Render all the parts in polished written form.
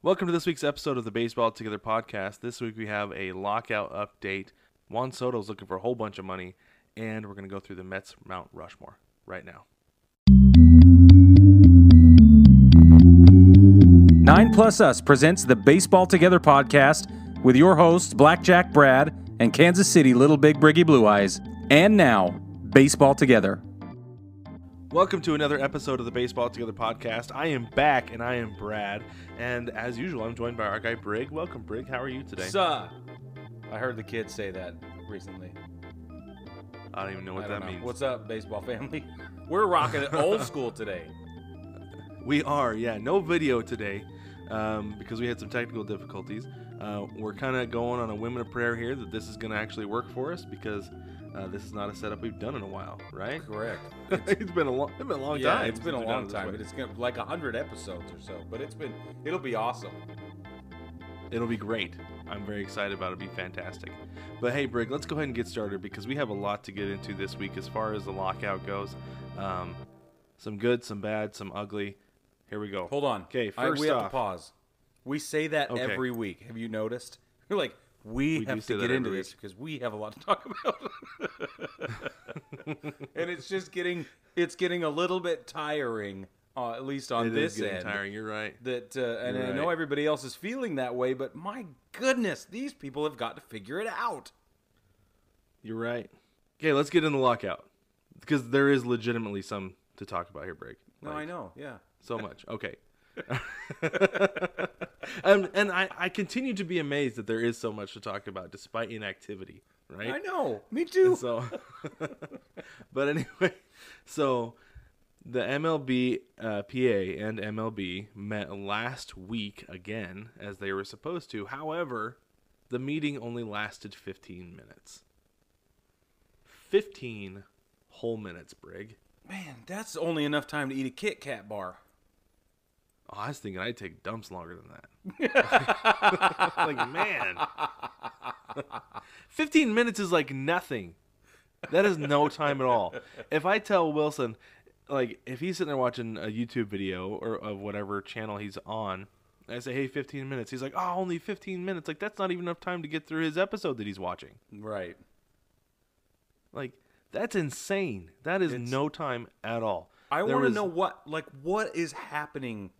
Welcome to this week's episode of the Baseball Together podcast. This week we have a lockout update. Juan Soto is looking for a whole bunch of money, and we're going to go through the Mets Mount Rushmore right now. 9 Plus Us presents the Baseball Together podcast with your hosts, Blackjack Brad and Kansas City Little Big Briggy Blue Eyes. And now, Baseball Together. Welcome to another episode of the Baseball Together podcast. I am back, and I am Brad. And as usual, I'm joined by our guy, Brig. Welcome, Brig. How are you today? Suh. I heard the kids say that recently. I don't even know what that means. What's up, baseball family? We're rocking it old school today. We are, yeah. No video today because we had some technical difficulties. We're kind of going on a whim and a prayer here that this is going to actually work for us because this is not a setup we've done in a while, right? Correct. It's been a long time. Yeah, it's been a long time, but it's like 100 episodes or so. But it'll be awesome. It'll be great. I'm very excited about it. It'll be fantastic. But hey, Brig, let's go ahead and get started because we have a lot to get into this week as far as the lockout goes. Some good, some bad, some ugly. Here we go. Hold on. Okay, we have to pause. We say that every week. Have you noticed? We're like, we have to get into this because we have a lot to talk about. And it's getting a little bit tiring, at least on this end. It is getting tiring, you're right. And I know everybody else is feeling that way, but my goodness, these people have got to figure it out. You're right. Okay, let's get in the lockout because there is legitimately some to talk about here, Brig. No, I know, yeah. So much. Okay. And I continue to be amazed that there is so much to talk about despite inactivity, right? I know. Me too. But anyway, so the MLB, PA and MLB met last week again as they were supposed to. However, the meeting only lasted 15 minutes. 15 whole minutes, Brig. Man, that's only enough time to eat a Kit Kat bar. Oh, I was thinking I'd take dumps longer than that. Like, man. 15 minutes is like nothing. That is no time at all. If I tell Wilson, like, if he's sitting there watching a YouTube video or of whatever channel he's on, I say, hey, 15 minutes. He's like, oh, only 15 minutes. Like, that's not even enough time to get through his episode that he's watching. Right. Like, that's insane. That is no time at all. I want to know what is happening.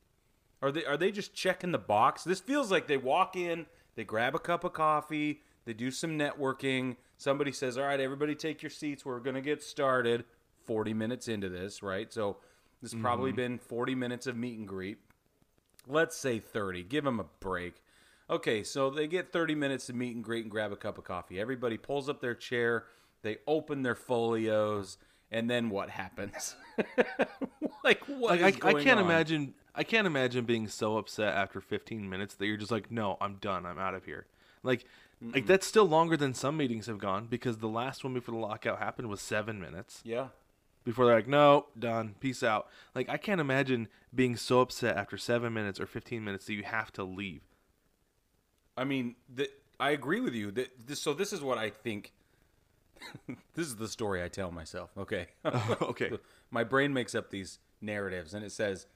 Are they just checking the box? This feels like they walk in, they grab a cup of coffee, they do some networking. Somebody says, all right, everybody take your seats. We're going to get started 40 minutes into this, right? So this has probably been 40 minutes of meet and greet. Let's say 30. Give them a break. Okay, so they get 30 minutes to meet and greet and grab a cup of coffee. Everybody pulls up their chair. They open their folios. And then what happens? Like, what is going on? I can't imagine being so upset after 15 minutes that you're just like, no, I'm done. I'm out of here. Like that's still longer than some meetings have gone because the last one before the lockout happened was 7 minutes. Yeah. Before they're like, no, done. Peace out. Like, I can't imagine being so upset after 7 minutes or 15 minutes that you have to leave. I mean, I agree with you. So this is what I think. This is the story I tell myself. Okay. Okay. My brain makes up these narratives, and it says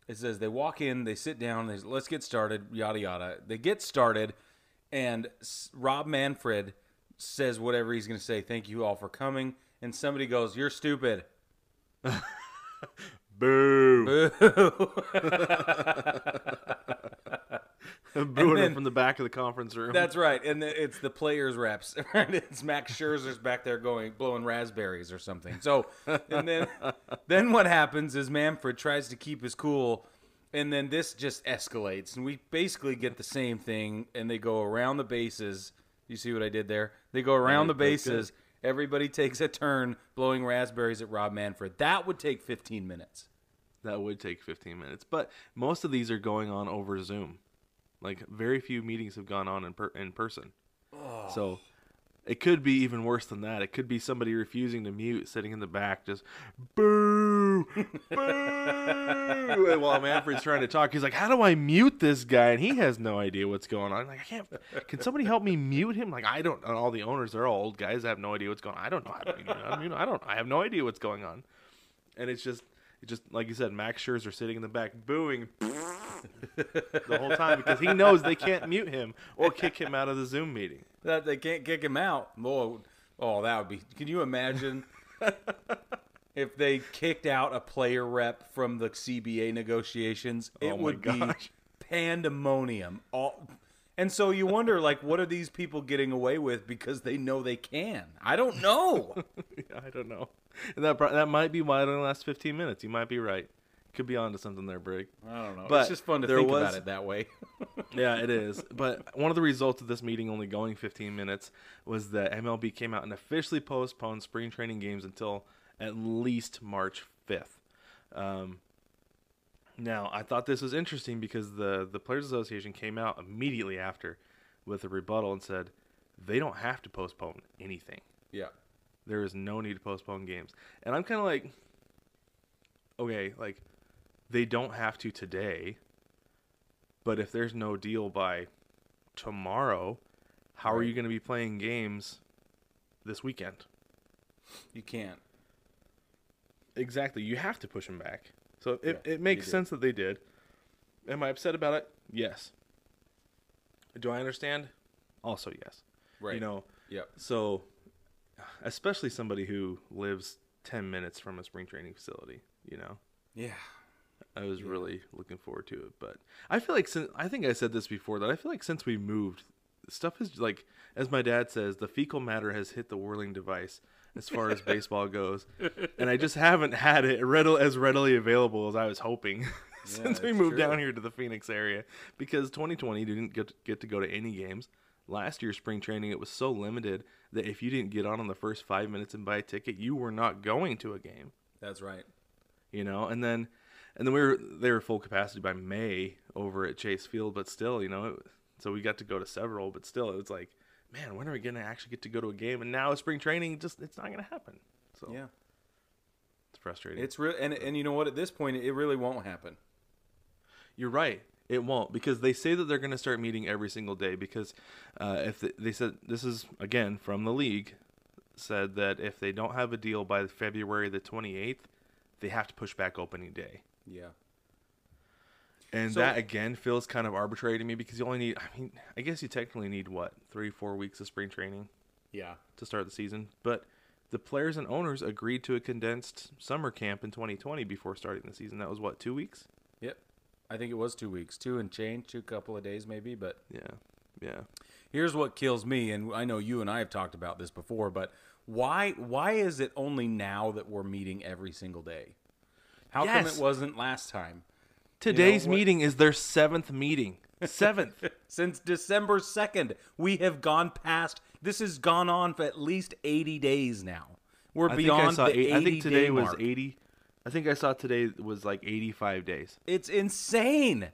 they walk in, they sit down, let's get started, yada yada. They get started, and Rob Manfred says whatever he's going to say. Thank you all for coming, and somebody goes, "You're stupid." Boo. Boo. Booing him from the back of the conference room. That's right, and it's the players' reps. Right? It's Max Scherzer's back there blowing raspberries or something. So, and then what happens is Manfred tries to keep his cool, and then this just escalates, and we basically get the same thing. And they go around the bases. You see what I did there? They go around the bases. Everybody takes a turn blowing raspberries at Rob Manfred. That would take 15 minutes. That would take 15 minutes, but most of these are going on over Zoom. Like, very few meetings have gone on in person. Oh. So it could be even worse than that. It could be somebody refusing to mute, sitting in the back, just boo, boo. And while Manfred's trying to talk, he's like, "How do I mute this guy?" And he has no idea what's going on. Like, I can't. Can somebody help me mute him? Like, I don't. And all the owners, they're all old guys. That have no idea what's going on. I don't know how to mute him. I have no idea what's going on. And it's just, It just like you said, Max Scherzer sitting in the back booing the whole time because he knows they can't mute him or kick him out of the Zoom meeting. That they can't kick him out. Oh, that would be. Can you imagine if they kicked out a player rep from the CBA negotiations? It would be pandemonium. And so you wonder, like, what are these people getting away with because they know they can? I don't know. Yeah, I don't know. And that might be why it only lasts 15 minutes. You might be right. Could be onto something there, Brig. I don't know. But it's just fun to think about it that way. Yeah, it is. But one of the results of this meeting only going 15 minutes was that MLB came out and officially postponed spring training games until at least March 5th. Now, I thought this was interesting because the Players Association came out immediately after with a rebuttal and said they don't have to postpone anything. Yeah. There is no need to postpone games. And I'm kind of like, okay, like, they don't have to today, but if there's no deal by tomorrow, how are you going to be playing games this weekend? You can't. Exactly. You have to push them back. So it makes sense that they did. Am I upset about it? Yes. Do I understand? Also, yes. Right. You know, Yep. So especially somebody who lives 10 minutes from a spring training facility, you know? Yeah. I was really looking forward to it. But I feel like, I think I said this before, that I feel like since we moved, stuff is like, as my dad says, the fecal matter has hit the whirling device as far as baseball goes. And I just haven't had it as readily available as I was hoping since we moved down here to the Phoenix area. Because 2020 didn't get to go to any games. Last year's spring training, it was so limited that if you didn't get on the first 5 minutes and buy a ticket, you were not going to a game. That's right. You know, and then they were full capacity by May over at Chase Field, but still, you know, so we got to go to several, but still, it was like, man, when are we going to actually get to go to a game? And now spring training, it's not going to happen. So yeah, it's frustrating. It's real, and you know what? At this point, it really won't happen. You're right. It won't, because they say that they're going to start meeting every single day, because if they said, this is, again, from the league, said that if they don't have a deal by February the 28th, they have to push back opening day. Yeah. And that, again, feels kind of arbitrary to me, because you only need, I guess you technically need, 3-4 weeks of spring training? Yeah. To start the season. But the players and owners agreed to a condensed summer camp in 2020 before starting the season. That was, 2 weeks? Yep. I think it was 2 weeks. 2 and change, 2 couple of days maybe, but... Yeah. Here's what kills me, and I know you and I have talked about this before, but why is it only now that we're meeting every single day? How come it wasn't last time? Today's meeting is their 7th meeting. 7th. Since December 2nd. We have gone past... This has gone on for at least 80 days now. We're beyond the 80-day I think today was mark. 80. I think I saw today was like 85 days. It's insane.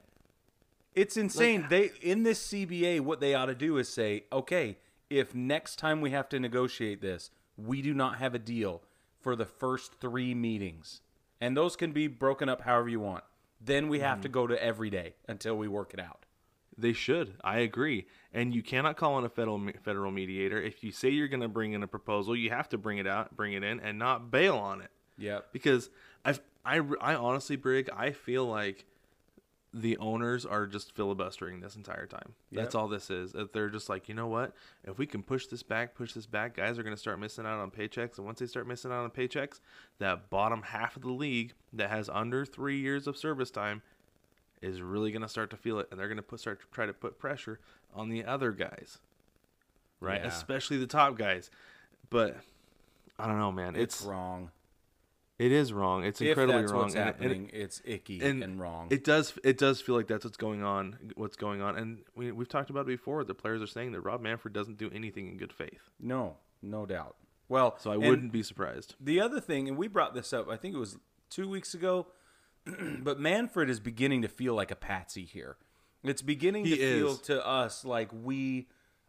It's insane. Like, They in this CBA, what they ought to do is say, okay, if next time we have to negotiate this, we do not have a deal for the first 3 meetings, and those can be broken up however you want, then we have to go to every day until we work it out. They should. I agree. And you cannot call in a federal mediator. If you say you're going to bring in a proposal, you have to bring it in, and not bail on it. Yeah. Because I honestly, Brig, I feel like the owners are just filibustering this entire time. That's all this is. They're just like, you know what? If we can push this back, guys are going to start missing out on paychecks. And once they start missing out on paychecks, that bottom half of the league that has under 3 years of service time is really going to start to feel it. And they're going to start to try to put pressure on the other guys. Right? Yeah. Especially the top guys. But I don't know, man. It's wrong. It is wrong. It's incredibly wrong. What's happening, it's icky and wrong. It does feel like that's what's going on. And we've talked about it before. The players are saying that Rob Manfred doesn't do anything in good faith. No doubt. Well, so I wouldn't be surprised. The other thing, and we brought this up, I think it was 2 weeks ago, but Manfred is beginning to feel like a patsy here. It's beginning to feel to us like we're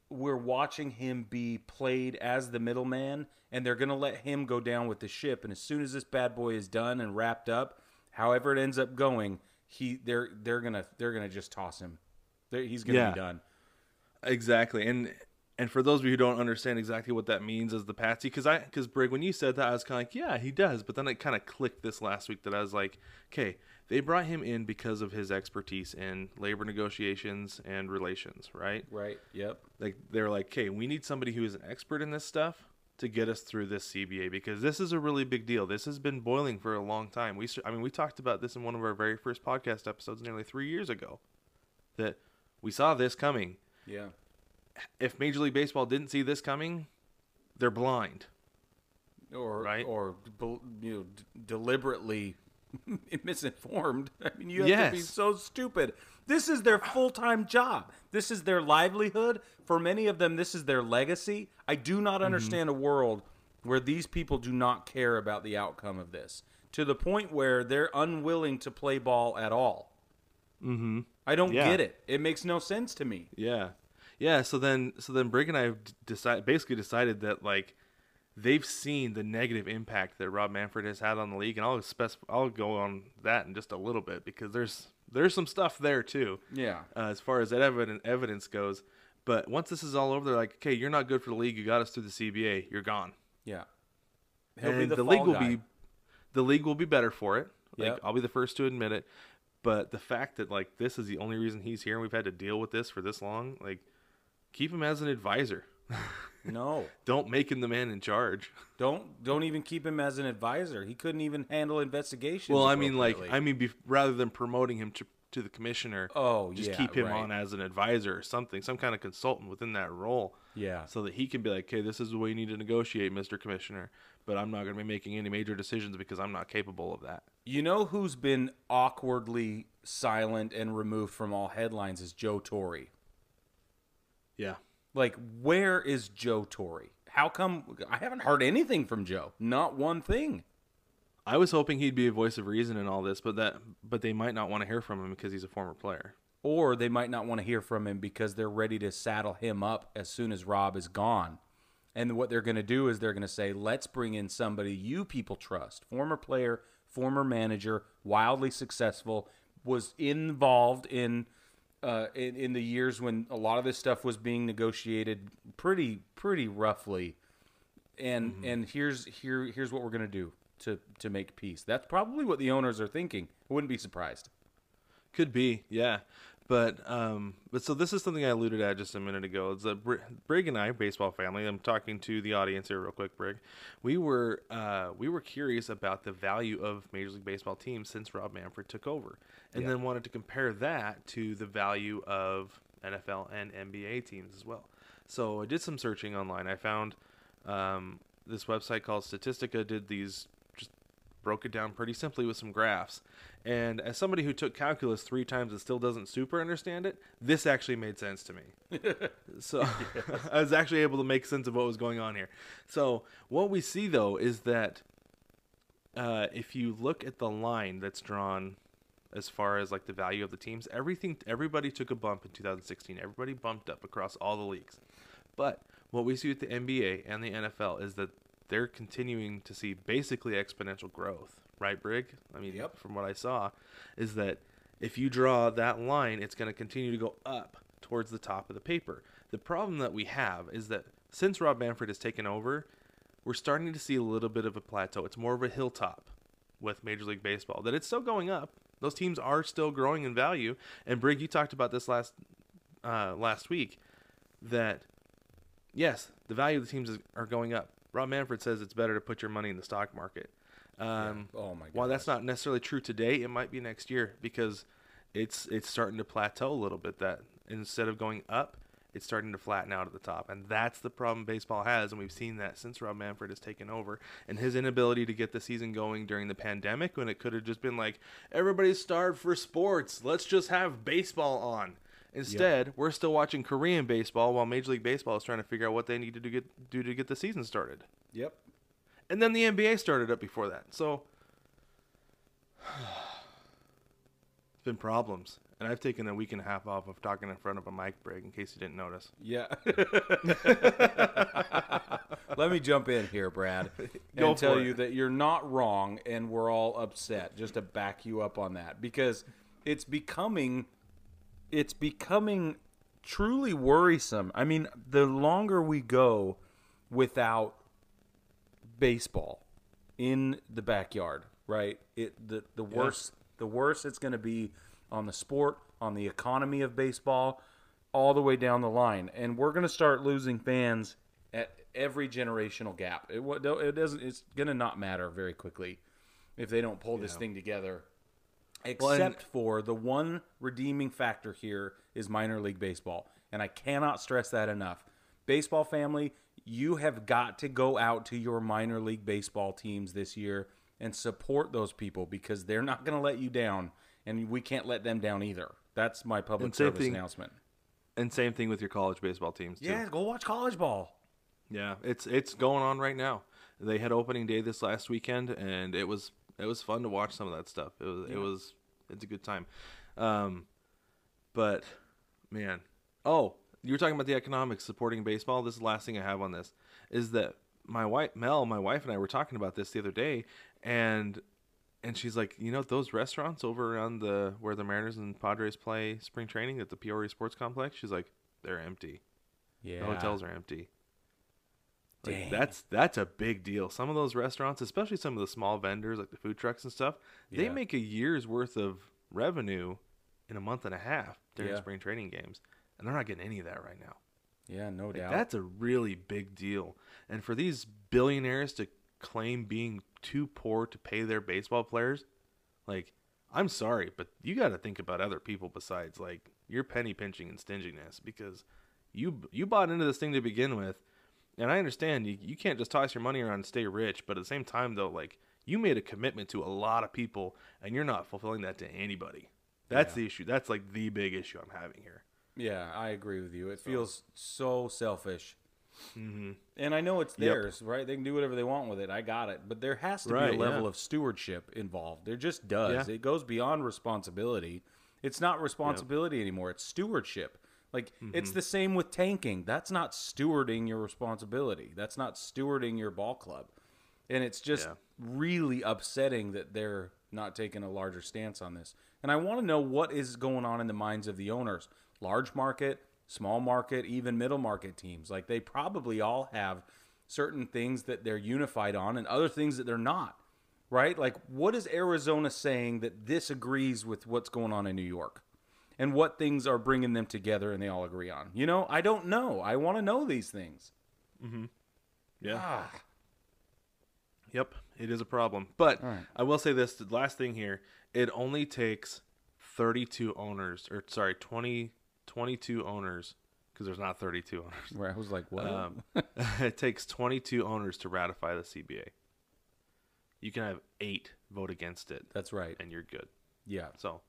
watching him be played as the middleman, and they're going to let him go down with the ship. And as soon as this bad boy is done and wrapped up, however it ends up going, they're gonna just toss him. He's gonna be done. Exactly. And And for those of you who don't understand exactly what that means as the patsy, because Brig, when you said that, I was kind of like, yeah, he does. But then it kind of clicked this last week that I was like, okay, they brought him in because of his expertise in labor negotiations and relations, right? Right. Yep. Like they're like, okay, we need somebody who is an expert in this stuff to get us through this CBA, because this is a really big deal. This has been boiling for a long time. We talked about this in one of our very first podcast episodes nearly 3 years ago, that we saw this coming. Yeah. If Major League Baseball didn't see this coming, they're blind. Right? Or deliberately misinformed. I mean, you have to be so stupid. This is their full-time job. This is their livelihood. For many of them, this is their legacy. I do not understand a world where these people do not care about the outcome of this, to the point where they're unwilling to play ball at all. Mm-hmm. I don't get it. It makes no sense to me. Yeah. Yeah, so then Brig and I have basically decided that, like, they've seen the negative impact that Rob Manfred has had on the league, and I'll go on that in just a little bit, because there's some stuff there too. Yeah. As far as that evidence goes, but once this is all over, they're like, okay, you're not good for the league. You got us through the CBA. You're gone. Yeah. And the league will be better for it. Like, Yep. I'll be the first to admit it. But the fact that, like, this is the only reason he's here and we've had to deal with this for this long, like, keep him as an advisor. No. Don't make him the man in charge. Don't even keep him as an advisor. He couldn't even handle investigations. Well, rather than promoting him to the commissioner, just keep him on as an advisor or something, some kind of consultant within that role. Yeah. So that he can be like, okay, this is the way you need to negotiate, Mr. Commissioner, but I'm not going to be making any major decisions because I'm not capable of that. You know who's been awkwardly silent and removed from all headlines is Joe Torre. Yeah. Like, where is Joe Torre? How come I haven't heard anything from Joe? Not one thing. I was hoping he'd be a voice of reason in all this, but they might not want to hear from him because he's a former player. Or they might not want to hear from him because they're ready to saddle him up as soon as Rob is gone. And what they're going to do is they're going to say, let's bring in somebody you people trust. Former player, former manager, wildly successful, was involved in the years when a lot of this stuff was being negotiated pretty roughly. And here's what we're going to do to make peace. That's probably what the owners are thinking. I wouldn't be surprised. Could be, yeah. But so this is something I alluded at just a minute ago. It's that Brig and I, baseball family, I'm talking to the audience here real quick, Brig. We were curious about the value of Major League Baseball teams since Rob Manfred took over, and then wanted to compare that to the value of NFL and NBA teams as well. So I did some searching online. I found this website called Statistica broke it down pretty simply with some graphs. And as somebody who took calculus 3 times and still doesn't super understand it, this actually made sense to me. So I was actually able to make sense of what was going on here. So what we see, though, is that if you look at the line that's drawn as far as like the value of the teams, everybody took a bump in 2016. Everybody bumped up across all the leagues. But what we see with the NBA and the NFL is that they're continuing to see basically exponential growth, right, Brig? I mean, From what I saw, is that if you draw that line, it's going to continue to go up towards the top of the paper. The problem that we have is that since Rob Manfred has taken over, we're starting to see a little bit of a plateau. It's more of a hilltop with Major League Baseball. That it's still going up. Those teams are still growing in value. And Brig, you talked about this last week, that yes, the value of the teams are going up. Rob Manfred says it's better to put your money in the stock market. Oh my God! While that's not necessarily true today, it might be next year because it's starting to plateau a little bit. That instead of going up, it's starting to flatten out at the top, and that's the problem baseball has, and we've seen that since Rob Manfred has taken over, and his inability to get the season going during the pandemic when it could have just been like, everybody's starved for sports, let's just have baseball on. Instead, we're still watching Korean baseball while Major League Baseball is trying to figure out what they need to do to get the season started. Yep. And then the NBA started up before that. So, it's been problems. And I've taken a week and a half off of talking in front of a mic, Brig, in case you didn't notice. Yeah. Let me jump in here, Brad, and tell you that you're not wrong, and we're all upset, just to back you up on that. Because it's becoming truly worrisome. I mean, the longer we go without baseball in the backyard, right? The worse it's going to be on the sport, on the economy of baseball, all the way down the line. And we're going to start losing fans at every generational gap. It doesn't. It's going to not matter very quickly if they don't pull this thing together. Except for the one redeeming factor here is minor league baseball. And I cannot stress that enough. Baseball family, you have got to go out to your minor league baseball teams this year and support those people because they're not going to let you down, and we can't let them down either. That's my public service announcement. And same thing with your college baseball teams, too. Yeah, go watch college ball. Yeah, it's going on right now. They had opening day this last weekend, and it was fun to watch some of that stuff. It's a good time. But man, you were talking about the economics supporting baseball. This is the last thing I have on this is that my wife and I were talking about this the other day, and she's like, those restaurants over around where the Mariners and Padres play spring training at the Peoria Sports Complex. She's like, they're empty. Yeah, the hotels are empty. Like, that's a big deal. Some of those restaurants, especially some of the small vendors like the food trucks and stuff, they make a year's worth of revenue in a month and a half during spring training games, and they're not getting any of that right now. Yeah, no doubt. That's a really big deal. And for these billionaires to claim being too poor to pay their baseball players, like, I'm sorry, but you got to think about other people besides like your penny pinching and stinginess, because you bought into this thing to begin with. And I understand you can't just toss your money around and stay rich, but at the same time, though, like, you made a commitment to a lot of people, and you're not fulfilling that to anybody. That's the issue. That's, like, the big issue I'm having here. Yeah, I agree with you. It feels so selfish. Mm-hmm. And I know it's theirs, right? They can do whatever they want with it. I got it. But there has to be a level of stewardship involved. There just does. Yeah. It goes beyond responsibility. It's not responsibility anymore. It's stewardship. Like, it's the same with tanking. That's not stewarding your responsibility. That's not stewarding your ball club. And it's just really upsetting that they're not taking a larger stance on this. And I want to know what is going on in the minds of the owners. Large market, small market, even middle market teams. Like, they probably all have certain things that they're unified on and other things that they're not, right? Like, what is Arizona saying that this agrees with what's going on in New York? And what things are bringing them together and they all agree on? I don't know. I want to know these things. Mm-hmm. Yeah. Yep, it is a problem. But I will say this, the last thing here, it only takes 22 owners, 22 owners, because there's not 32 owners. Right, I was like, what? It takes 22 owners to ratify the CBA. You can have 8 vote against it. That's right. And you're good. Yeah. So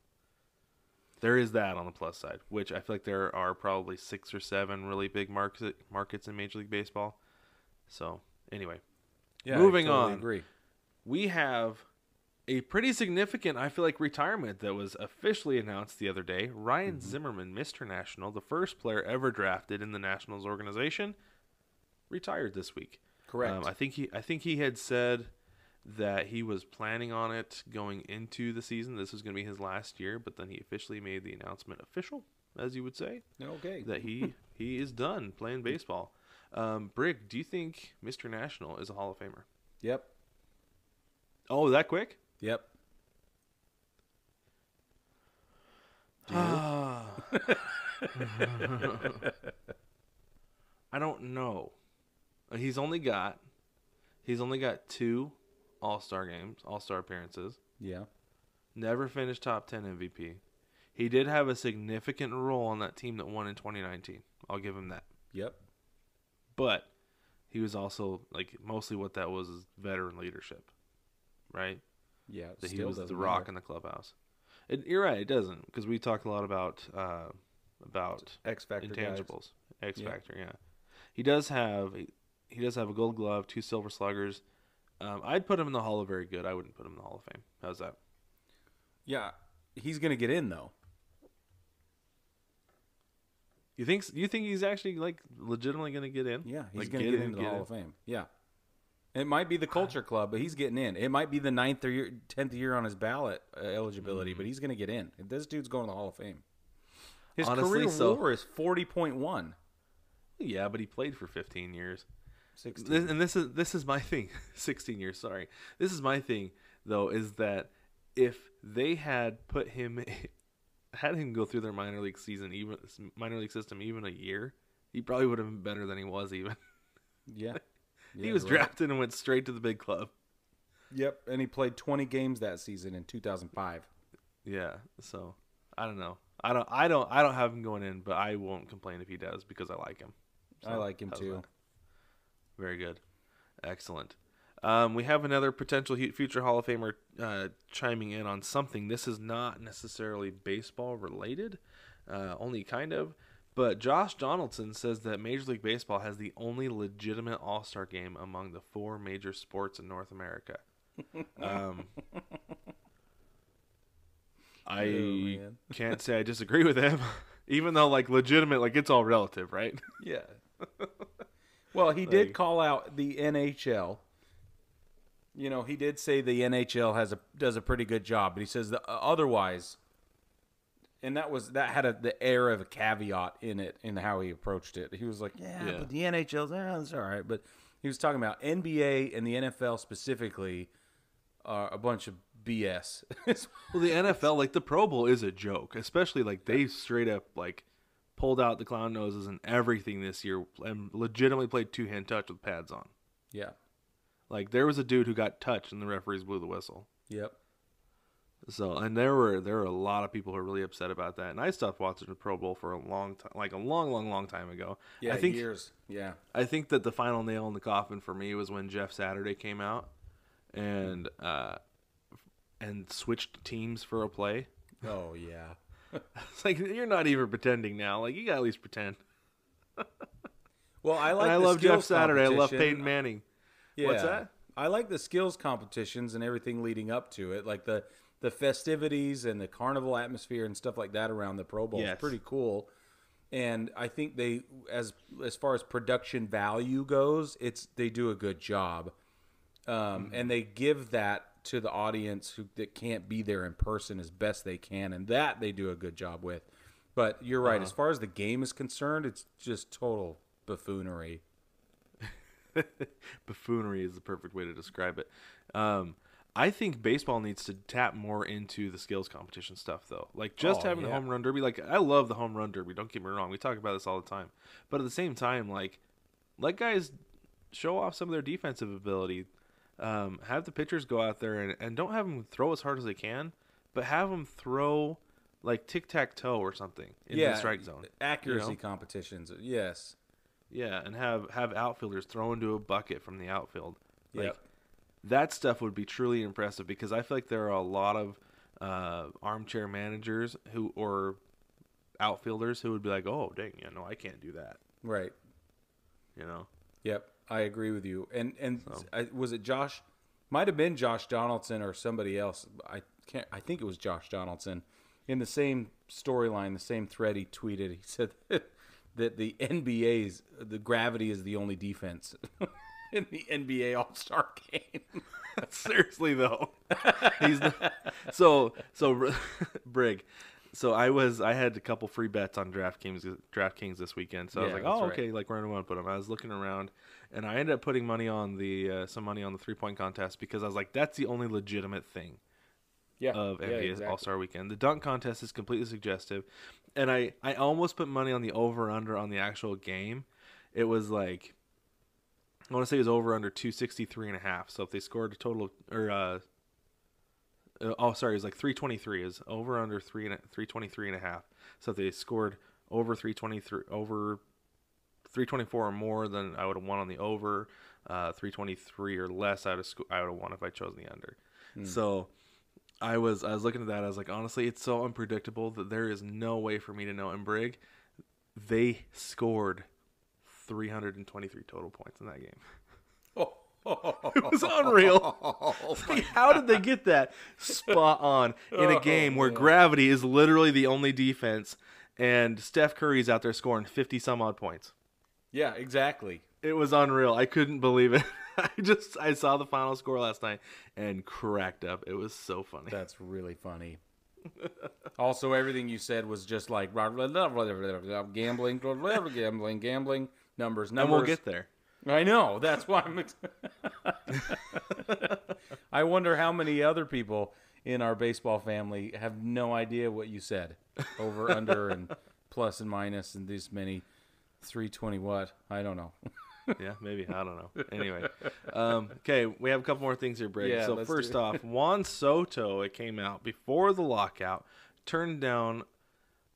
there is that on the plus side, which I feel like there are probably 6 or 7 really big markets in Major League Baseball. So anyway, moving on. Agree. We have a pretty significant, I feel like, retirement that was officially announced the other day. Ryan Zimmerman, Mr. National, the first player ever drafted in the Nationals organization, retired this week. Correct. I think he had said that he was planning on it going into the season. This was going to be his last year, but then he officially made the announcement official, as you would say. Okay. That he is done playing baseball. Brig, do you think Mr. National is a Hall of Famer? Yep. Oh, that quick? Yep. I don't know. He's only got 2 All-Star games, All-Star appearances. Yeah. Never finished top 10 MVP. He did have a significant role on that team that won in 2019. I'll give him that. Yep. But he was also, like, mostly what that was is veteran leadership, right? Yeah. That he was the rock in the clubhouse. You're right, it doesn't, because we talked a lot about X Factor intangibles. X Factor, yeah. He does have a Gold Glove, 2 Silver Sluggers. I'd put him in the Hall of Very Good. I wouldn't put him in the Hall of Fame. How's that? Yeah, he's gonna get in though. You think he's actually, like, legitimately gonna get in? Yeah, he's gonna get into the Hall of Fame. Yeah. It might be the Culture Club, but he's getting in. It might be the 9th or 10th year on his ballot eligibility, but he's going to get in. This dude's going to the Hall of Fame. His Honestly, career so WAR is 40.1. yeah, but he played for 15 years. 16. And this is my thing. 16 years, sorry. This is my thing though, is that if they had had him go through their minor league system even a year, he probably would have been better than he was even. Yeah. He was drafted and went straight to the big club. Yep, and he played 20 games that season in 2005. Yeah, so I don't know. I don't have him going in, but I won't complain if he does because I like him. So, I like him too. That? Very good. Excellent. We have another potential future Hall of Famer chiming in on something. This is not necessarily baseball related, only kind of. But Josh Donaldson says that Major League Baseball has the only legitimate All-Star game among the 4 major sports in North America. I can't say I disagree with him, even though like legitimate, like it's all relative, right? Yeah. Well, he did call out the NHL. You know, he did say the NHL does a pretty good job, but he says that otherwise, and that had the air of a caveat in it in how he approached it. He was like, yeah. But the NHL's that's all right, but he was talking about NBA and the NFL specifically are a bunch of BS. Well, the NFL, like the Pro Bowl, is a joke, especially like they straight up like pulled out the clown noses and everything this year and legitimately played 2-hand touch with pads on. Yeah. Like there was a dude who got touched and the referees blew the whistle. Yep. So, and there were a lot of people who were really upset about that. And I stopped watching the Pro Bowl for a long time, like a long time ago. Yeah, I think, years. Yeah. I think that the final nail in the coffin for me was when Jeff Saturday came out and switched teams for a play. Oh yeah. It's like you're not even pretending now. Like you got to at least pretend. Well, I love Jeff Saturday. I love Peyton Manning. Yeah. What's that? I like the skills competitions and everything leading up to it, like the festivities and the carnival atmosphere and stuff like that around the Pro Bowl. Yes. Is pretty cool. And I think they, as far as production value goes, they do a good job. And they give that to the audience that can't be there in person as best they can, and that they do a good job with. But you're right. As far as the game is concerned, it's just total buffoonery. Buffoonery is the perfect way to describe it. I think baseball needs to tap more into the skills competition stuff, though. Like just having the home run derby. Like I love the home run derby. Don't get me wrong. We talk about this all the time. But at the same time, like let guys show off some of their defensive ability. Have the pitchers go out there and don't have them throw as hard as they can, but have them throw like tic-tac-toe or something in the strike zone. Accuracy competitions, yes. Yeah, and have outfielders throw into a bucket from the outfield. Like that stuff would be truly impressive because I feel like there are a lot of armchair managers or outfielders who would be like, "Oh, dang, I can't do that." Right. Yep. I agree with you. And was it Josh? Might have been Josh Donaldson or somebody else. I think it was Josh Donaldson. In the same storyline, the same thread he tweeted, he said that the gravity is the only defense in the NBA All-Star game. Seriously though. So Brig. So I had a couple free bets on DraftKings this weekend. So I was like, okay, like where do I want to put them? I was looking around, and I ended up putting money on some money on the 3-point contest because I was like, that's the only legitimate thing of NBA All-Star Weekend. The dunk contest is completely suggestive, and I almost put money on the over/under on the actual game. It was like, I want to say it was over/under 263.5. So if they scored a total it was like 323 is over under 323.5. So if they scored over 324 or more, then I would have won on the over. 323 or less, I would have won if I chose the under. So I was looking at that. I was like, honestly, it's so unpredictable that there is no way for me to know. And Brig, they scored 323 total points in that game. It was unreal. How did they get that spot on in a game where gravity is literally the only defense and Steph Curry's out there scoring 50 some odd points? Yeah, exactly. It was unreal. I couldn't believe it. I saw the final score last night and cracked up. It was so funny. That's really funny. Also, everything you said was just like gambling, numbers. And we'll get there. I know. That's why I'm. I wonder how many other people in our baseball family have no idea what you said. Over, under, and plus and minus, and this many 320 what? I don't know. Yeah, maybe. I don't know. Anyway. Okay, we have a couple more things here, Brig. Yeah, so first off, Juan Soto, it came out before the lockout, turned down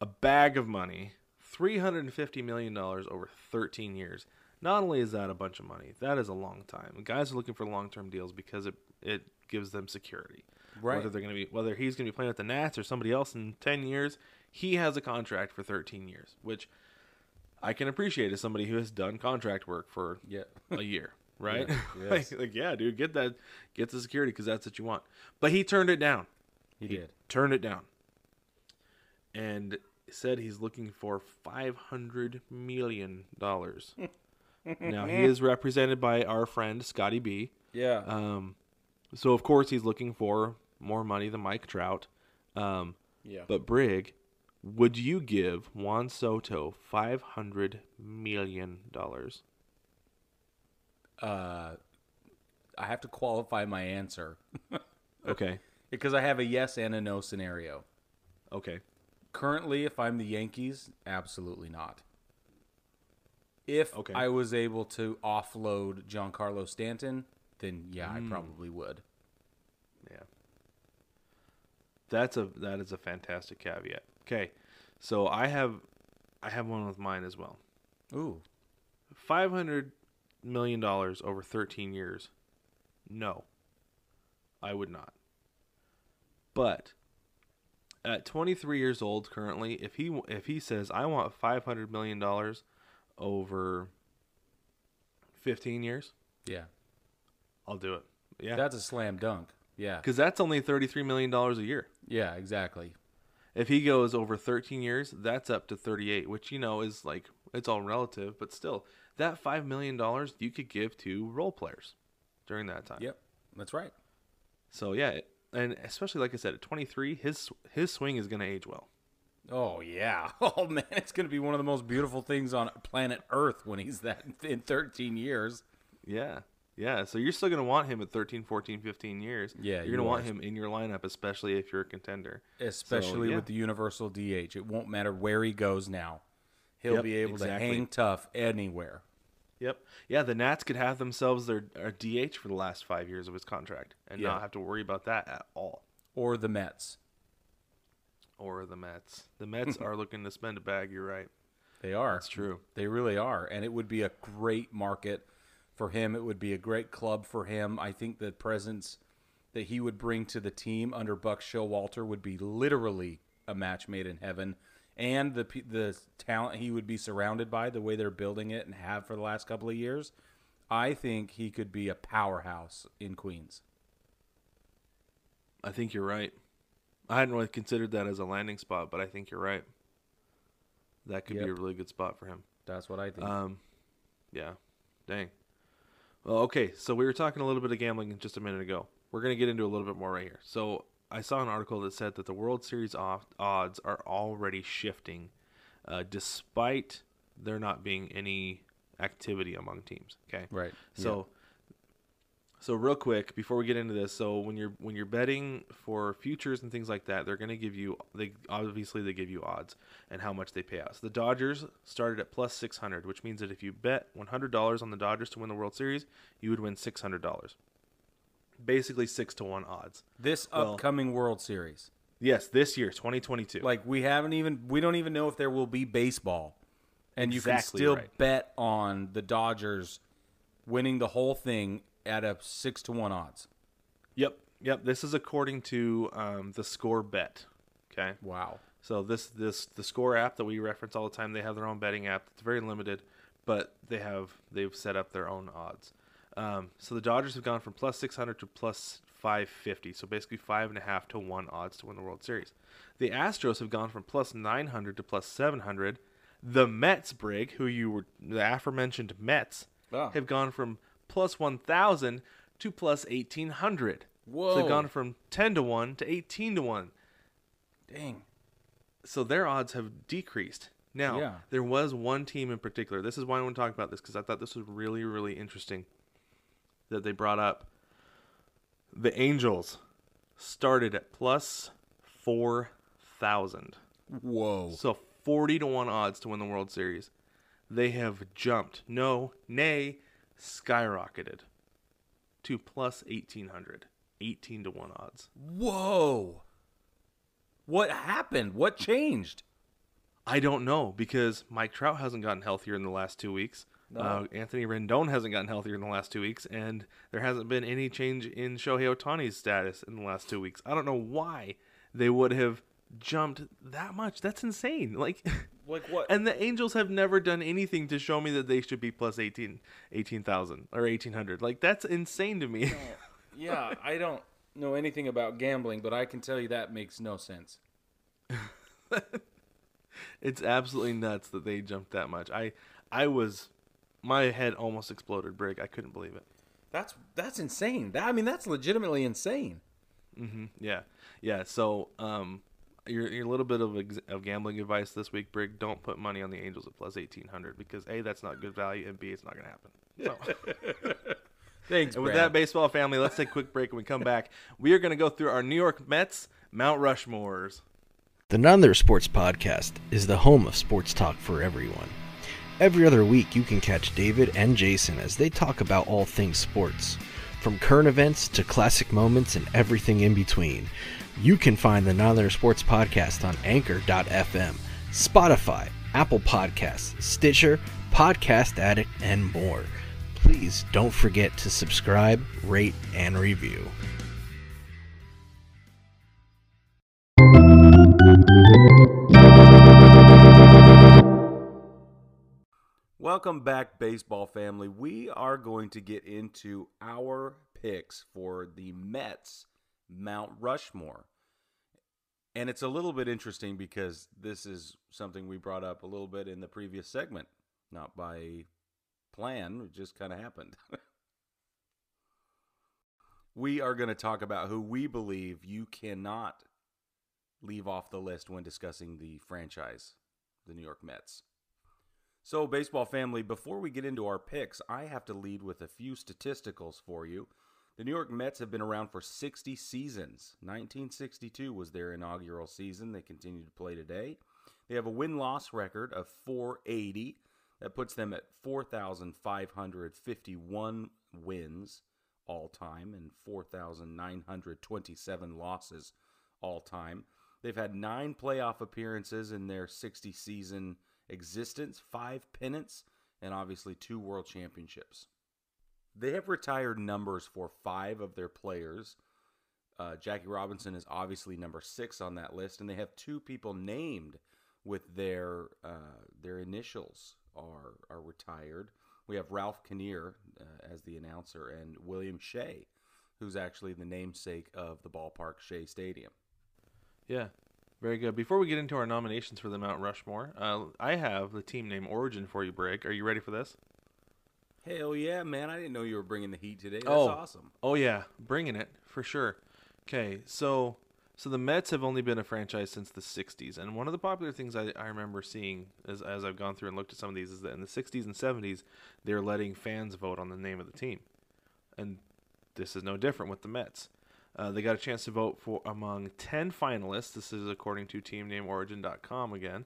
a bag of money, $350 million over 13 years. Not only is that a bunch of money, that is a long time. Guys are looking for long-term deals because it gives them security. Right. Whether he's going to be playing with the Nats or somebody else in 10 years, he has a contract for 13 years, which I can appreciate as somebody who has done contract work for a year, right? Yeah, yes. like, yeah, dude, get the security because that's what you want. But he turned it down. He did. Turned it down. And said he's looking for $500 million. Now, he is represented by our friend Scotty B. Yeah. So, of course, he's looking for more money than Mike Trout. Yeah. But, Brig, would you give Juan Soto $500 million? I have to qualify my answer. Okay. Because I have a yes and a no scenario. Okay. Currently, if I'm the Yankees, absolutely not. If I was able to offload Giancarlo Stanton, then yeah, I probably would. Yeah. That is a fantastic caveat. Okay. So I have one with mine as well. Ooh. $500 million over 13 years. No. I would not. But at 23 years old currently, if he says I want $500 million over 15 years, yeah, I'll do it. Yeah, that's a slam dunk. Yeah, because that's only $33 million a year. Yeah, exactly. If he goes over 13 years, that's up to 38, which is like it's all relative, but still, that $5 million you could give to role players during that time. Yep, that's right. So yeah, and especially like I said, at 23, his swing is going to age well. Oh, yeah. Oh, man, it's going to be one of the most beautiful things on planet Earth when he's that in 13 years. Yeah. Yeah, so you're still going to want him at 13, 14, 15 years. Yeah, you're going to want him in your lineup, especially if you're a contender. Especially with the universal DH. It won't matter where he goes now. He'll be able to hang tough anywhere. Yep. Yeah, the Nats could have themselves their DH for the last 5 years of his contract and not have to worry about that at all. Or the Mets. The Mets are looking to spend a bag, you're right. They are. That's true. They really are. And it would be a great market for him. It would be a great club for him. I think the presence that he would bring to the team under Buck Showalter would be literally a match made in heaven. And the talent he would be surrounded by, the way they're building it and have for the last couple of years, I think he could be a powerhouse in Queens. I think you're right. I hadn't really considered that as a landing spot, but I think you're right. That could be a really good spot for him. That's what I think. Yeah. Dang. Well, okay, so we were talking a little bit of gambling just a minute ago. We're going to get into a little bit more right here. So I saw an article that said that the World Series odds are already shifting despite there not being any activity among teams. Okay? Right. So real quick before we get into this, so when you're betting for futures and things like that, they're going to give you they give you odds and how much they pay out. So the Dodgers started at plus 600, which means that if you bet $100 on the Dodgers to win the World Series, you would win $600. Basically 6-1 odds. This upcoming World Series. Yes, this year, 2022. Like we don't even know if there will be baseball. And you can still bet on the Dodgers winning the whole thing at a 6-1 odds. Yep. This is according to the Score Bet. Okay. Wow. So the Score app that we reference all the time, they have their own betting app. It's very limited, but they've set up their own odds. So the Dodgers have gone from plus 600 to plus 550. So basically 5.5 to 1 odds to win the World Series. The Astros have gone from plus 900 to plus 700. The Mets, Brig, the aforementioned Mets, have gone from plus 1,000 to plus 1,800. Whoa. So they've gone from 10-1 to 18-1. Dang. So their odds have decreased. Now, Yeah. there was one team in particular. This is why I want to talk about this, because I thought this was really, really interesting that they brought up. The Angels started at plus 4,000. Whoa. So 40-1 odds to win the World Series. They have jumped, skyrocketed to plus 1,800. 18-1 odds. Whoa. What happened? What changed? I don't know, because Mike Trout hasn't gotten healthier in the last 2 weeks. No. Anthony Rendon hasn't gotten healthier in the last 2 weeks, and there hasn't been any change in Shohei Ohtani's status in the last 2 weeks. I don't know why they would have jumped that much. That's insane. Like what? And the Angels have never done anything to show me that they should be plus 18,000 or 1,800. Like, that's insane to me. Yeah, I don't know anything about gambling, but I can tell you that makes no sense. It's absolutely nuts that they jumped that much. My head almost exploded, Brig. I couldn't believe it. That's insane. That's legitimately insane. Mm-hmm. Yeah. So, your little bit of gambling advice this week, Brig. Don't put money on the Angels at plus 1,800 because A, that's not good value, and B, it's not going to happen. So. Thanks, And with Brad. that, baseball family, let's take a quick break. When we come back, we are going to go through our New York Mets Mount Rushmores. The Not Another Sports Podcast is the home of sports talk for everyone. Every other week, you can catch David and Jason as they talk about all things sports, from current events to classic moments and everything in between. You can find the Not Another Sports Podcast on Anchor.fm, Spotify, Apple Podcasts, Stitcher, Podcast Addict, and more. Please don't forget to subscribe, rate, and review. Welcome back, baseball family. We are going to get into our picks for the Mets Mount Rushmore. And it's a little bit interesting because this is something we brought up a little bit in the previous segment. Not by plan, it just kind of happened. We are going to talk about who we believe you cannot leave off the list when discussing the franchise, the New York Mets. So, baseball family, before we get into our picks, I have to lead with a few statisticals for you. The New York Mets have been around for 60 seasons. 1962 was their inaugural season. They continue to play today. They have a win-loss record of .480. That puts them at 4,551 wins all-time and 4,927 losses all-time. They've had 9 playoff appearances in their 60-season existence, 5 pennants, and obviously 2 world championships. They have retired numbers for 5 of their players. Jackie Robinson is obviously number 6 on that list, and they have 2 people named with their initials are retired. We have Ralph Kinnear as the announcer, and William Shea, who's actually the namesake of the ballpark, Shea Stadium. Yeah, very good. Before we get into our nominations for the Mount Rushmore, I have the team name Origin for you, Brig. Are you ready for this? Hell yeah, man. I didn't know you were bringing the heat today. That's awesome. Oh, yeah. Bringing it, for sure. Okay, so the Mets have only been a franchise since the 60s. And one of the popular things I remember seeing as I've gone through and looked at some of these is that in the 60s and 70s, they're letting fans vote on the name of the team. And this is no different with the Mets. They got a chance to vote for among 10 finalists. This is according to teamnameorigin.com again.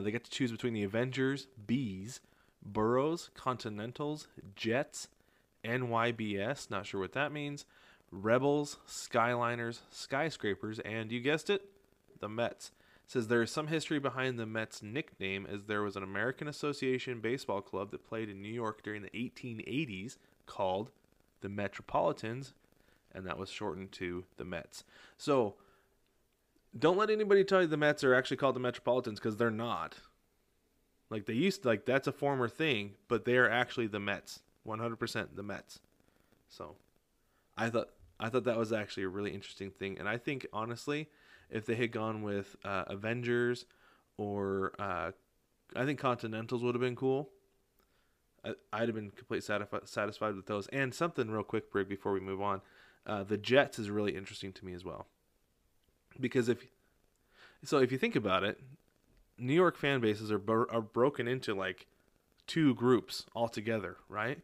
They get to choose between the Avengers, Bees, Burros, Continentals, Jets, NYBS, not sure what that means, Rebels, Skyliners, Skyscrapers, and you guessed it, the Mets. It says there is some history behind the Mets nickname, as there was an American Association baseball club that played in New York during the 1880s called the Metropolitans, and that was shortened to the Mets. So don't let anybody tell you the Mets are actually called the Metropolitans, because they're not. Like, they used to, like, that's a former thing, but they are actually the Mets. 100% the Mets. So I thought that was actually a really interesting thing. And I think, honestly, if they had gone with Avengers or I think Continentals would have been cool. I'd have been completely satisfied with those. And something real quick, Brig, before we move on. The Jets is really interesting to me as well. Because if So if you think about it, New York fan bases are broken into like two groups altogether, right?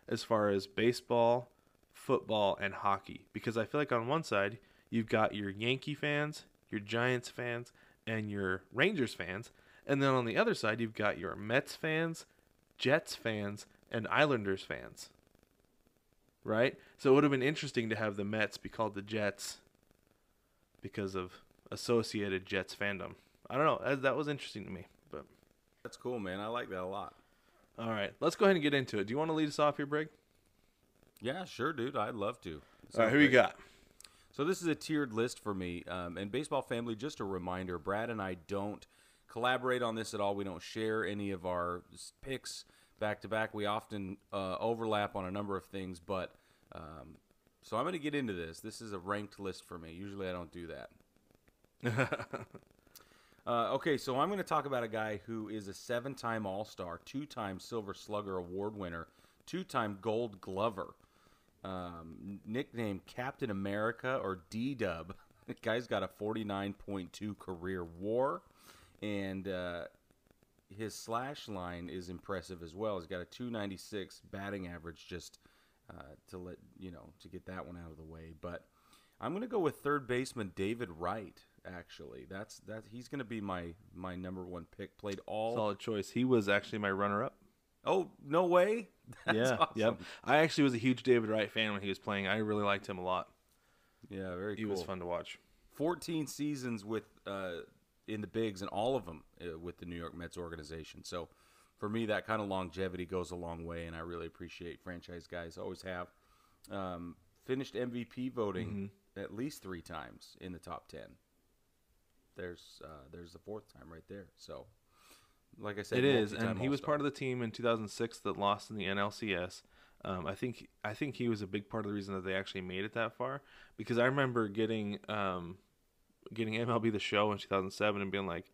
As far as baseball, football, and hockey. Because I feel like on one side, you've got your Yankee fans, your Giants fans, and your Rangers fans. And then on the other side, you've got your Mets fans, Jets fans, and Islanders fans. Right? So it would have been interesting to have the Mets be called the Jets because of associated Jets fandom. I don't know. That was interesting to me. But That's cool, man. I like that a lot. all right, let's go ahead and get into it. Do you want to lead us off here, Brig? Yeah, sure, dude. I'd love to. All right, who you got? So this is a tiered list for me. And Baseball Family, just a reminder, Brad and I don't collaborate on this at all. We don't share any of our picks back-to-back. We often overlap on a number of things. But so I'm going to get into this. This is a ranked list for me. Usually I don't do that. Okay, so I'm going to talk about a guy who is a 7-time All-Star, 2-time Silver Slugger Award winner, 2-time Gold Glover, nicknamed Captain America or D-Dub. The guy's got a 49.2 career WAR, and his slash line is impressive as well. He's got a 296 batting average, just to get that one out of the way. But I'm going to go with third baseman David Wright. Actually, that's he's going to be my number one pick. Played all Solid choice. He was actually my runner-up. Oh, no way! That's Yeah, awesome. yep. I actually was a huge David Wright fan when he was playing. I really liked him a lot. Yeah, very He cool. was fun to watch. 14 seasons with in the bigs, and all of them with the New York Mets organization. So, for me, that kind of longevity goes a long way, and I really appreciate franchise guys. Always have. Finished MVP voting at least 3 times in the top 10. There's the 4th time right there. So, like I said, It is, and he was part of the team in 2006 that lost in the NLCS. I think he was a big part of the reason that they actually made it that far, because I remember getting MLB The Show in 2007 and being like,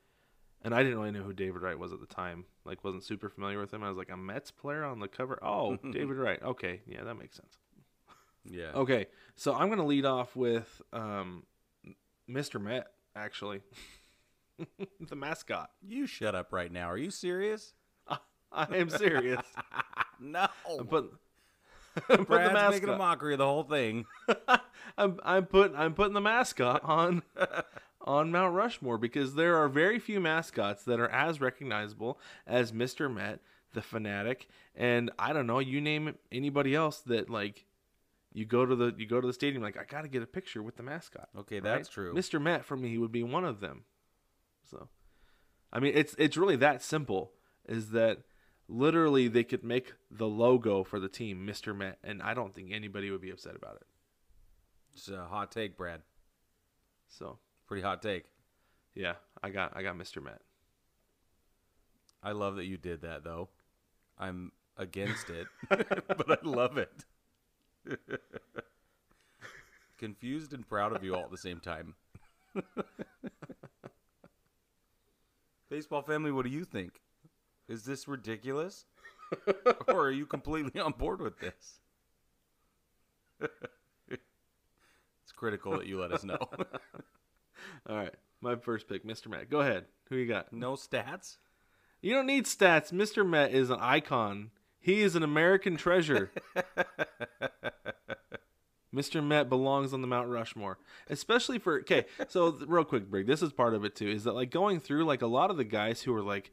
and I didn't really know who David Wright was at the time. Like, wasn't super familiar with him. I was like, a Mets player on the cover? Oh, David Wright. Okay, yeah, that makes sense. Yeah. Okay, so I'm going to lead off with Mr. Met, actually. The mascot. You shut up right now. Are you serious? I am serious. No. But the Brad's mascot. making a mockery of the whole thing. I'm putting the mascot on Mount Rushmore because there are very few mascots that are as recognizable as Mr. Met, the Fanatic, and I don't know, you name anybody else that like you go to the stadium like I got to get a picture with the mascot. Okay, right? that's true. Mr. Met for me would be one of them. So, I mean, it's really that simple. Is that literally they could make the logo for the team Mr. Met, and I don't think anybody would be upset about it. It's a hot take, Brad. So, Pretty hot take. yeah, I got Mr. Met. I love that you did that, though. I'm against it, but I love it. Confused and proud of you all at the same time. Baseball Family, what do you think? Is this ridiculous? Or are you completely on board with this? It's critical that you let us know. All right, my first pick, Mr. Met. Go ahead. Who you got? No stats? You don't need stats. Mr. Met is an icon. He is an American treasure. Mr. Met belongs on the Mount Rushmore, especially for okay. So real quick, Brig, this is part of it too. Is that like going through like a lot of the guys who were like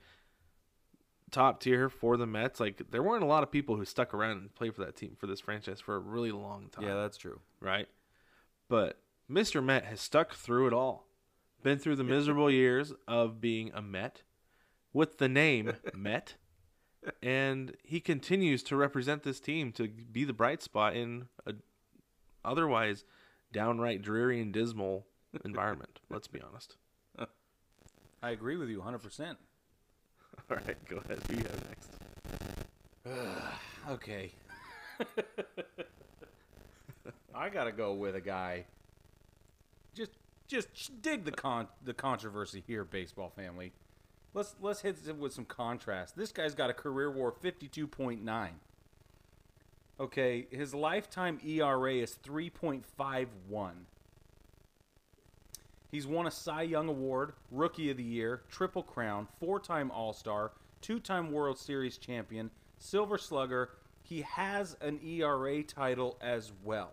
top tier for the Mets? Like there weren't a lot of people who stuck around and played for that team for this franchise for a really long time. Yeah, that's true. Right. But Mr. Met has stuck through it all. Been through the miserable years of being a Met with the name Met. And he continues to represent this team to be the bright spot in a otherwise downright dreary and dismal environment. Let's be honest. I agree with you 100%. All right, go ahead. Who you have next? Okay. I gotta go with a guy. Just dig the controversy here, Baseball Family. Let's hit it with some contrast. This guy's got a career WAR 52.9. Okay, his lifetime ERA is 3.51. He's won a Cy Young Award, Rookie of the Year, Triple Crown, 4-time All-Star, 2-time World Series champion, Silver Slugger. He has an ERA title as well.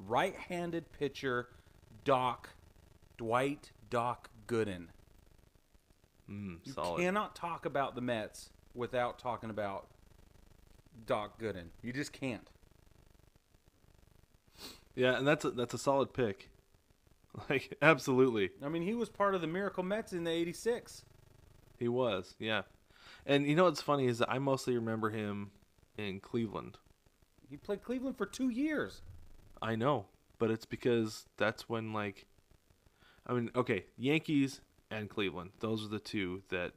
Right-handed pitcher Dwight Doc Gooden. You solid. cannot talk about the Mets without talking about Doc Gooden. You just can't. Yeah, and that's a solid pick. Like, absolutely. I mean, he was part of the Miracle Mets in the 86. He was, yeah. And you know what's funny is that I mostly remember him in Cleveland. He played Cleveland for 2 years. I know, but it's because that's when, like, I mean, okay, Yankees and Cleveland. Those are the two that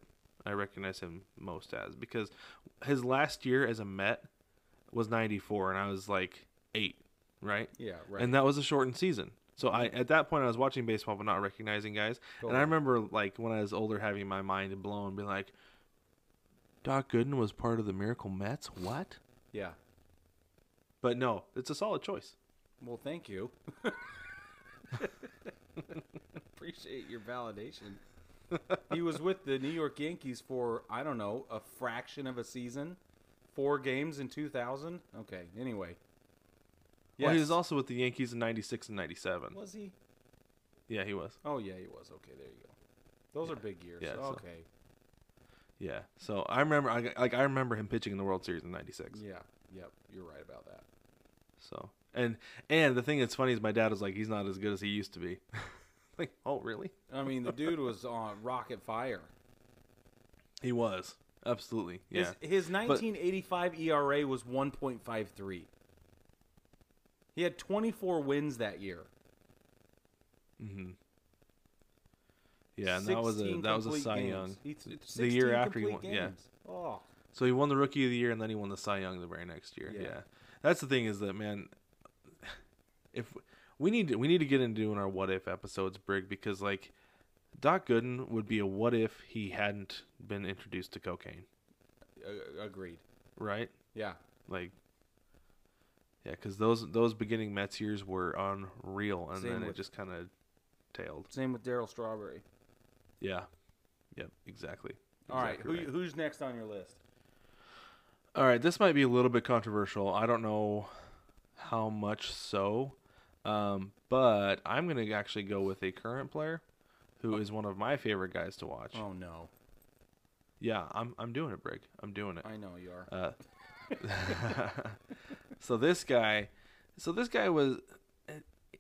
I recognize him most as, because his last year as a Met was 94, and I was like 8, right? Yeah, right. And that was a shortened season. So at that point I was watching baseball but not recognizing guys. Totally. And I remember, like, when I was older, having my mind blown, being like, Doc Gooden was part of the Miracle Mets? What? Yeah. But no, it's a solid choice. Well, thank you. Appreciate your validation. He was with the New York Yankees for, I don't know, a fraction of a season. 4 games in 2000. Okay, anyway. Well, he Yes. was also with the Yankees in 96 and 97. Was he? Yeah, he was. Oh, yeah, he was. Okay, there you go. Those are big years. Yeah, so- Okay. Yeah. So I remember I remember him pitching in the World Series in 96. Yeah. Yep. You're right about that. So, and the thing that's funny is my dad was like, he's not as good as he used to be. Like, oh, really? I mean, the dude was on rocket fire. He was. Absolutely. Yeah. His 1985 ERA was 1.53. He had 24 wins that year. Mm-hmm. Yeah, and that was a 16 Cy complete Young. games. The year after he complete won, yeah. games. Oh, So he won the Rookie of the Year, and then he won the Cy Young the very next year. Yeah. Yeah. That's the thing is that, man, if we need to get into doing our what if episodes, Brig, because, like, Doc Gooden would be a what if he hadn't been introduced to cocaine, agreed. right? Yeah. Like, yeah, because those beginning Mets years were unreal, and Same then it with- just kind of tailed. Same with Darryl Strawberry. Yeah. Yep. Exactly. All right. Exactly right. Who's next on your list? All right, this might be a little bit controversial. I don't know how much so, but I'm going to actually go with a current player who is one of my favorite guys to watch. Oh no. Yeah, I'm doing it, Brig. I'm doing it. I know you are. So this guy was.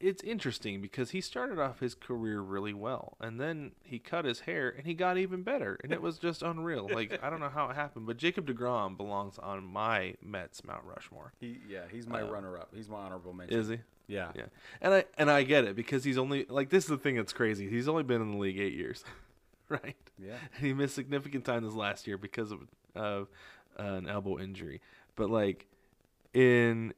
It's interesting because he started off his career really well, and then he cut his hair, and he got even better, and it was just unreal. Like, I don't know how it happened, but Jacob deGrom belongs on my Mets Mount Rushmore. He's my runner-up. He's my honorable mention. Is he? Yeah. Yeah, and I get it because he's only, like, this is the thing that's crazy. He's only been in the league 8 years, right? Yeah. And he missed significant time this last year because of an elbow injury. But, like, in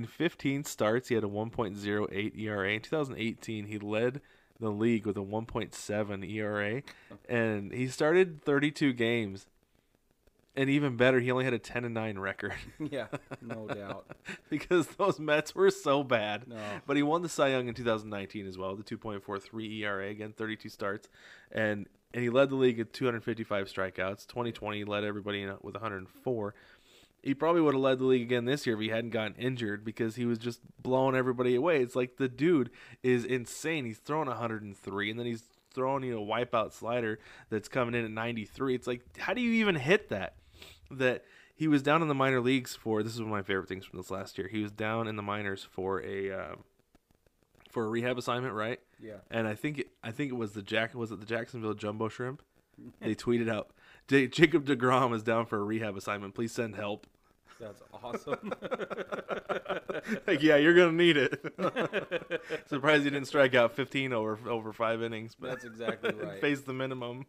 15 starts, he had a 1.08 ERA. In 2018, he led the league with a 1.7 ERA, and he started 32 games. And even better, he only had a 10-9 record. Yeah. No doubt. Because those Mets were so bad. No. But he won the Cy Young in 2019 as well, the 2.43 ERA, again, 32 starts. And he led the league at 255 strikeouts. 2020, he led everybody in with 104. He probably would have led the league again this year if he hadn't gotten injured because he was just blowing everybody away. It's like the dude is insane. He's throwing 103, and then he's throwing, a wipeout slider that's coming in at 93. It's like, how do you even hit that? That he was down in the minor leagues for, this is one of my favorite things from this last year. He was down in the minors for a rehab assignment, right? Yeah. And I think it was the Jacksonville Jumbo Shrimp? They tweeted out, Jacob deGrom is down for a rehab assignment. Please send help. That's awesome. Like, yeah, you're gonna need it. Surprised he didn't strike out 15 over 5 innings, but That's exactly right. faced the minimum.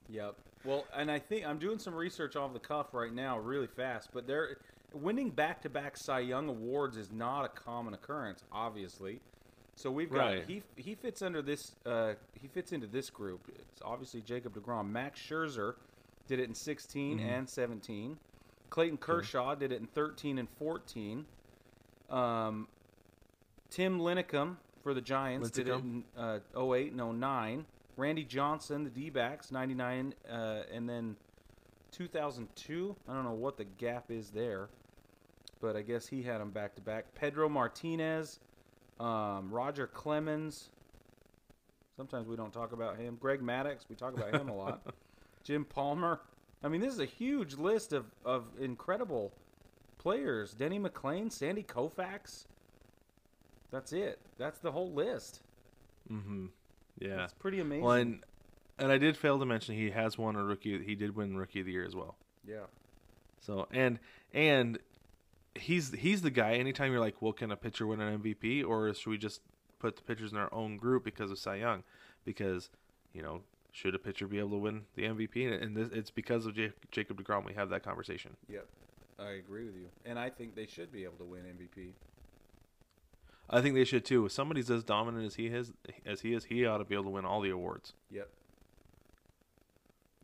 Yep. Well, and I think I'm doing some research off the cuff right now, really fast. But they're winning back-to-back Cy Young awards is not a common occurrence, obviously. So we've got Right. he fits under this he fits into this group. It's obviously Jacob deGrom. Max Scherzer did it in 16 and 17. Clayton Kershaw did it in 13 and 14. Tim Lincecum, for the Giants. Did it in 08 and 09. Randy Johnson, the D-backs, 99, and then 2002. I don't know what the gap is there, but I guess he had them back-to-back. Pedro Martinez, Roger Clemens. Sometimes we don't talk about him. Greg Maddux, we talk about him a lot. Jim Palmer. I mean, this is a huge list of incredible players. Denny McClain, Sandy Koufax. That's it. That's the whole list. Mm-hmm. Yeah. That's pretty amazing. Well, and I did fail to mention he has won a rookie. He did win Rookie of the Year as well. Yeah. So and he's the guy. Anytime you're like, well, can a pitcher win an MVP, or should we just put the pitchers in our own group because of Cy Young? Because should a pitcher be able to win the MVP? And it's because of Jacob deGrom we have that conversation. Yep, I agree with you, and I think they should be able to win MVP. I think they should too. If somebody's as dominant as he is, he ought to be able to win all the awards. Yep.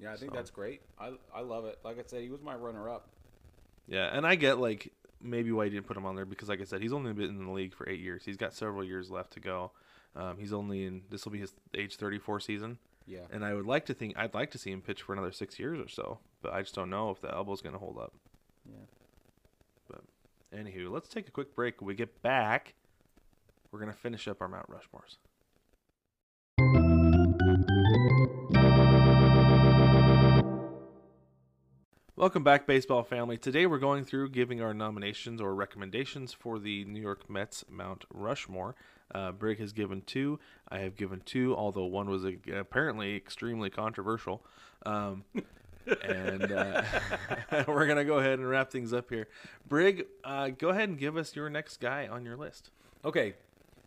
Yeah, I think that's great. I love it. Like I said, he was my runner-up. Yeah, and I get like maybe why you didn't put him on there because, like I said, he's only been in the league for 8 years. He's got several years left to go. He's only in this will be his age 34 season. Yeah. And I'd like to see him pitch for another 6 years or so, but I just don't know if the elbow's going to hold up. Yeah. But anywho, let's take a quick break. When we get back, we're going to finish up our Mount Rushmores. Welcome back, baseball family. Today we're going through giving our nominations or recommendations for the New York Mets Mount Rushmore. Brig has given 2. I have given 2, although one was apparently extremely controversial. And we're going to go ahead and wrap things up here. Brig, go ahead and give us your next guy on your list. Okay.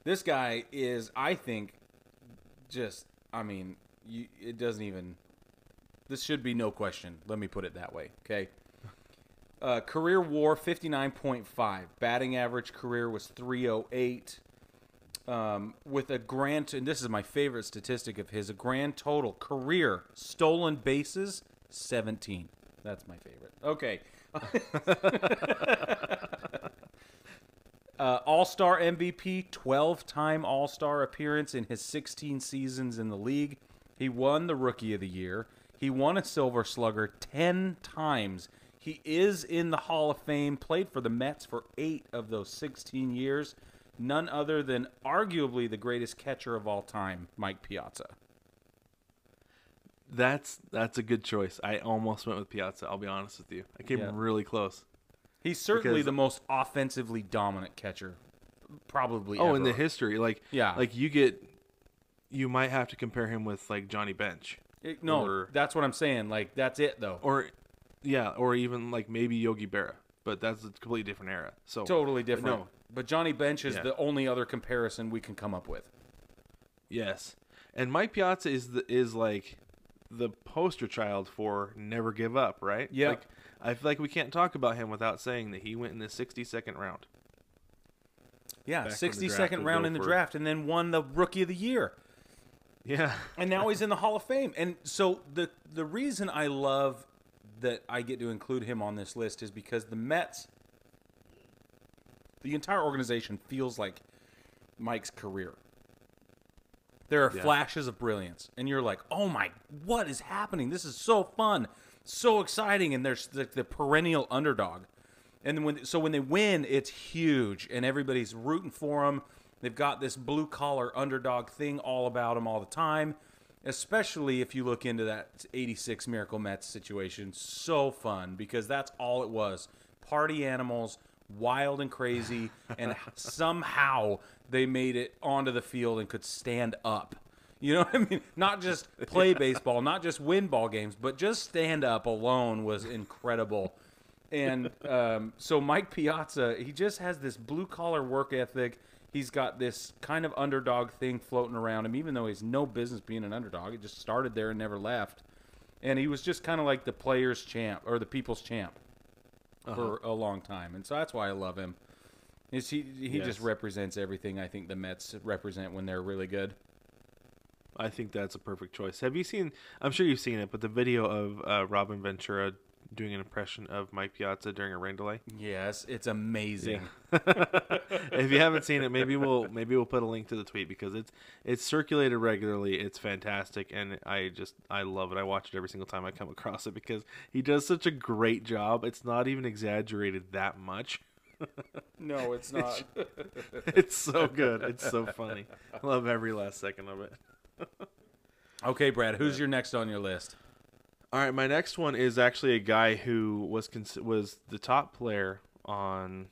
This guy is, I think, it doesn't even... This should be no question. Let me put it that way, okay? Career WAR, 59.5. Batting average career was 308. With a grand, and this is my favorite statistic of his, a grand total career stolen bases, 17. That's my favorite. Okay. All-Star MVP, 12-time All-Star appearance in his 16 seasons in the league. He won the Rookie of the Year. He won a Silver Slugger 10 times. He is in the Hall of Fame, played for the Mets for 8 of those 16 years. None other than arguably the greatest catcher of all time, Mike Piazza. That's a good choice. I almost went with Piazza, I'll be honest with you. I came really close. He's certainly the most offensively dominant catcher probably ever. In the history. You might have to compare him with like Johnny Bench. That's what I'm saying. Like, that's it, though. Or even like maybe Yogi Berra, but that's a completely different era. So totally different. But Johnny Bench is the only other comparison we can come up with. Yes, and Mike Piazza is like the poster child for never give up, right? Yeah. Like, I feel like we can't talk about him without saying that he went in the 62nd round. Yeah, 62nd round in the draft, and then won the Rookie of the Year. Yeah. And now he's in the Hall of Fame. And so the reason I love that I get to include him on this list is because the Mets, the entire organization feels like Mike's career. There are flashes of brilliance. And you're like, oh my, what is happening? This is so fun, so exciting. And there's the perennial underdog. And when they win, it's huge. And everybody's rooting for them. They've got this blue-collar underdog thing all about them all the time, especially if you look into that 86 Miracle Mets situation. So fun, because that's all it was. Party animals, wild and crazy, and somehow they made it onto the field and could stand up. You know what I mean? Not just play baseball, not just win ball games, but just stand up alone was incredible. And so Mike Piazza, he just has this blue-collar work ethic. He's got this kind of underdog thing floating around him, even though he's no business being an underdog. He just started there and never left. And he was just kind of like the players' champ, or the people's champ, for a long time. And so that's why I love him. He just represents everything I think the Mets represent when they're really good. I think that's a perfect choice. Have you seen, I'm sure you've seen it, but the video of Robin Ventura doing an impression of Mike Piazza during a rain delay. Yes, it's amazing. If you haven't seen it, maybe we'll put a link to the tweet because it's circulated regularly. It's fantastic, and I love it. I watch it every single time I come across it because he does such a great job. It's not even exaggerated that much. No, it's not. It's so good. It's so funny. I love every last second of it. Okay, Brad, who's your next on your list? All right, my next one is actually a guy who was the top player on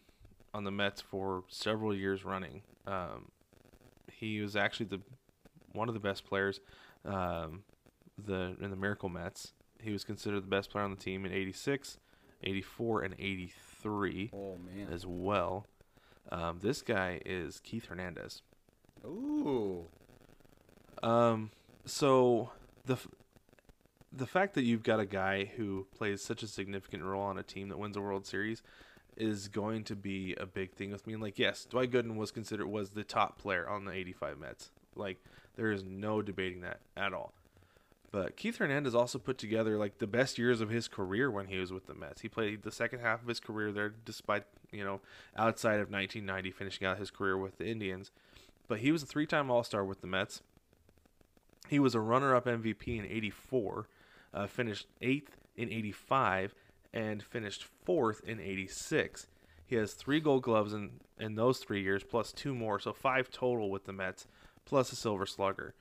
the Mets for several years running. He was actually one of the best players in the Miracle Mets. He was considered the best player on the team in 86, 84, and 83 as well. This guy is Keith Hernandez. Ooh. So the fact that you've got a guy who plays such a significant role on a team that wins a World Series is going to be a big thing with me. And yes, Dwight Gooden was the top player on the 85 Mets. There is no debating that at all. But Keith Hernandez also put together the best years of his career when he was with the Mets. He played the second half of his career there, despite outside of 1990 finishing out his career with the Indians. But he was a 3-time All-Star with the Mets. He was a runner-up MVP in 84, finished 8th in 85, and finished 4th in 86. He has 3 Gold Gloves in those 3 years, plus 2 more, so 5 total with the Mets, plus a Silver Slugger.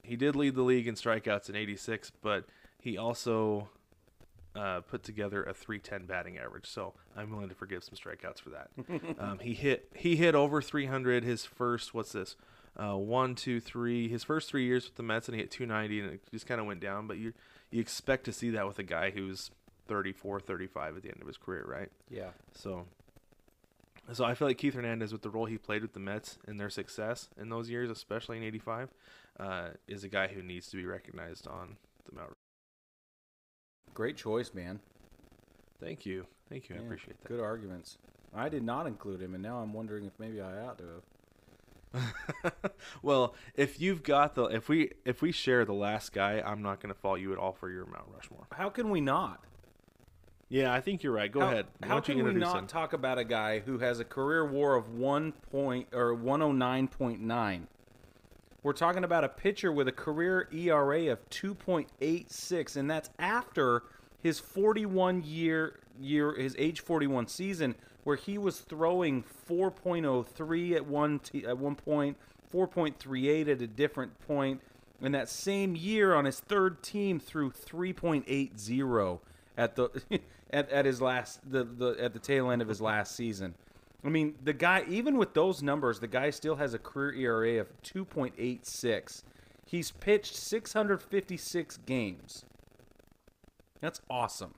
He did lead the league in strikeouts in 86, but he also put together a .310 batting average, so I'm willing to forgive some strikeouts for that. He hit over 300 his first, his first 3 years with the Mets, and he hit 290, and it just kind of went down. But you expect to see that with a guy who's 34, 35 at the end of his career, right? Yeah. So I feel like Keith Hernandez, with the role he played with the Mets and their success in those years, especially in 85, is a guy who needs to be recognized on the Mount. Great choice, man. Thank you. Yeah, I appreciate that. Good arguments. I did not include him, and now I'm wondering if maybe I ought to have. Well, if we share the last guy, I'm not going to fault you at all for your Mount Rushmore. How can we not? Yeah, I think you're right. Go ahead. How can we not talk about a guy who has a career WAR of 109.9? We're talking about a pitcher with a career ERA of 2.86, and that's after his his age 41 season, where he was throwing 4.03 at one point, 4.38 at a different point, and that same year on his third team threw 3.80 at the at his last at the tail end of his last season. I mean, the guy, even with those numbers, the guy still has a career ERA of 2.86. He's pitched 656 games. That's awesome.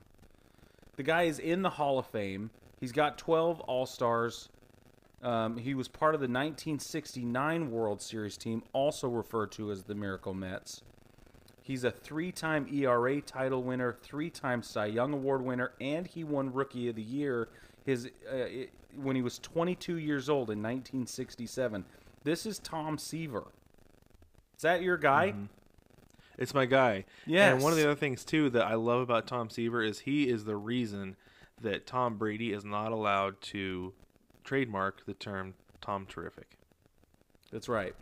The guy is in the Hall of Fame. He's got 12 All-Stars. He was part of the 1969 World Series team, also referred to as the Miracle Mets. He's a 3-time ERA title winner, 3-time Cy Young Award winner, and he won Rookie of the Year when he was 22 years old in 1967. This is Tom Seaver. Is that your guy? Mm-hmm. It's my guy. Yes. And one of the other things, too, that I love about Tom Seaver is he is the reason that Tom Brady is not allowed to trademark the term Tom Terrific. That's right.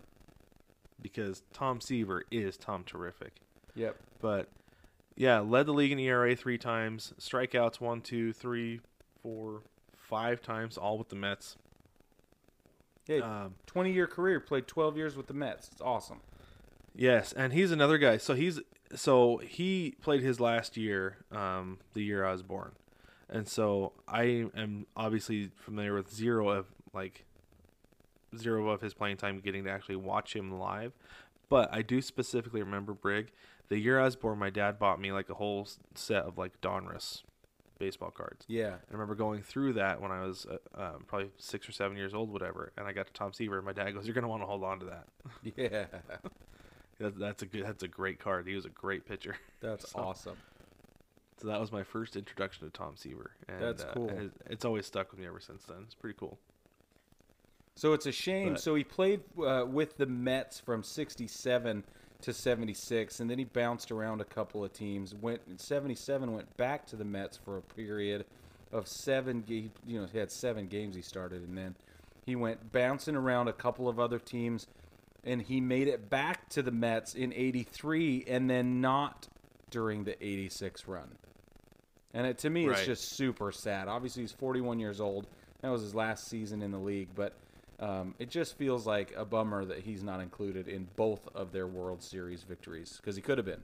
Because Tom Seaver is Tom Terrific. Yep. But, yeah, led the league in ERA 3 times, strikeouts 1, 2, 3, 4, 5 times, all with the Mets. Yeah, 20-year career, played 12 years with the Mets. It's awesome. Yes, and he's another guy. So he played his last year, the year I was born. And so I am obviously familiar with zero of his playing time, getting to actually watch him live. But I do specifically remember Brig. The year I was born, my dad bought me a whole set of Donruss baseball cards. Yeah. I remember going through that when I was probably 6 or 7 years old, whatever. And I got to Tom Seaver, and my dad goes, "You're gonna want to hold on to that." Yeah. That's a great card. He was a great pitcher. That's awesome. So that was my first introduction to Tom Seaver. And, that's cool. It's always stuck with me ever since then. It's pretty cool. So it's a shame. So he played with the Mets from 67 to 76, and then he bounced around a couple of teams. Went in 77, went back to the Mets for a period of 7 games. You know, he had 7 games he started, and then he went bouncing around a couple of other teams, and he made it back to the Mets in 83, and then not during the 86 run. And to me, it's just super sad. Obviously, he's 41 years old. That was his last season in the league, but it just feels like a bummer that he's not included in both of their World Series victories, because he could have been.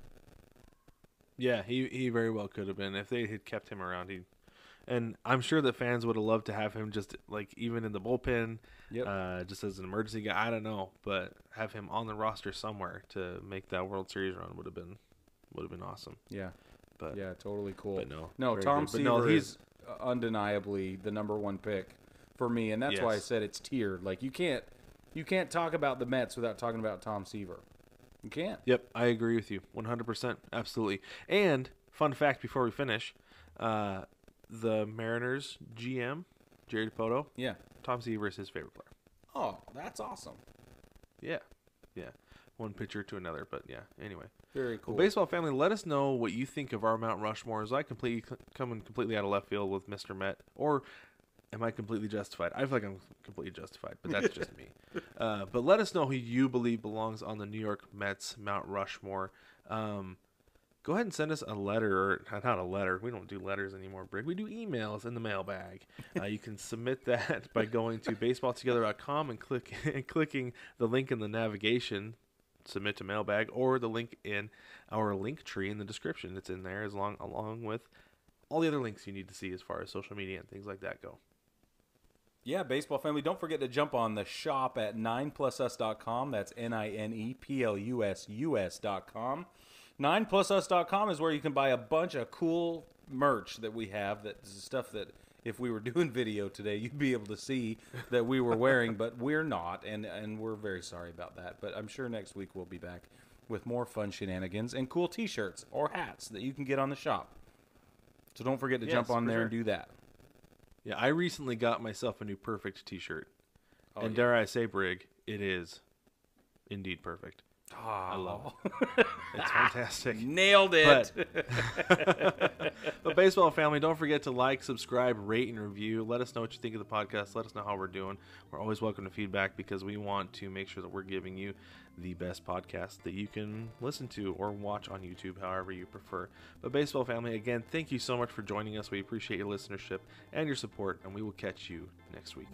Yeah, he very well could have been if they had kept him around. And I'm sure that fans would have loved to have him just like even in the bullpen, just as an emergency guy. I don't know, but have him on the roster somewhere to make that World Series run would have been awesome. Yeah, but yeah, totally cool. But no, Tom Seaver is undeniably the number 1 pick for me, and that's why I said it's tiered. Like you can't talk about the Mets without talking about Tom Seaver. You can't. Yep, I agree with you 100%, absolutely. And fun fact before we finish, the Mariners GM Jerry Dipoto, Tom Seaver is his favorite player. Oh, that's awesome. Yeah. One pitcher to another, but yeah. Anyway, very cool. Well, baseball family, let us know what you think of our Mount Rushmores. I completely out of left field with Mr. Met, or am I completely justified? I feel like I'm completely justified, but that's just me. But let us know who you believe belongs on the New York Mets Mount Rushmore. Go ahead and send us a letter, or not a letter. We don't do letters anymore, Brig. We do emails in the mailbag. You can submit that by going to baseballtogether.com and clicking the link in the navigation, submit to mailbag, or the link in our link tree in the description. It's in there along with all the other links you need to see as far as social media and things like that go. Yeah, baseball family, don't forget to jump on the shop at 9plusus.com. That's NINEPLUSUS.com. 9plusus.com is where you can buy a bunch of cool merch that we have. That's stuff that if we were doing video today, you'd be able to see that we were wearing, but we're not, and we're very sorry about that. But I'm sure next week we'll be back with more fun shenanigans and cool T-shirts or hats that you can get on the shop. So don't forget to jump on there and do that. Yeah, I recently got myself a new Perfect T-shirt. And dare I say, Brig, it is indeed perfect. Oh. I love it. It's fantastic. Nailed it. But baseball family, don't forget to like, subscribe, rate, and review. Let us know what you think of the podcast. Let us know how we're doing. We're always welcome to feedback because we want to make sure that we're giving you the best podcast that you can listen to or watch on YouTube, however you prefer. But baseball family, again, thank you so much for joining us. We appreciate your listenership and your support, and we will catch you next week.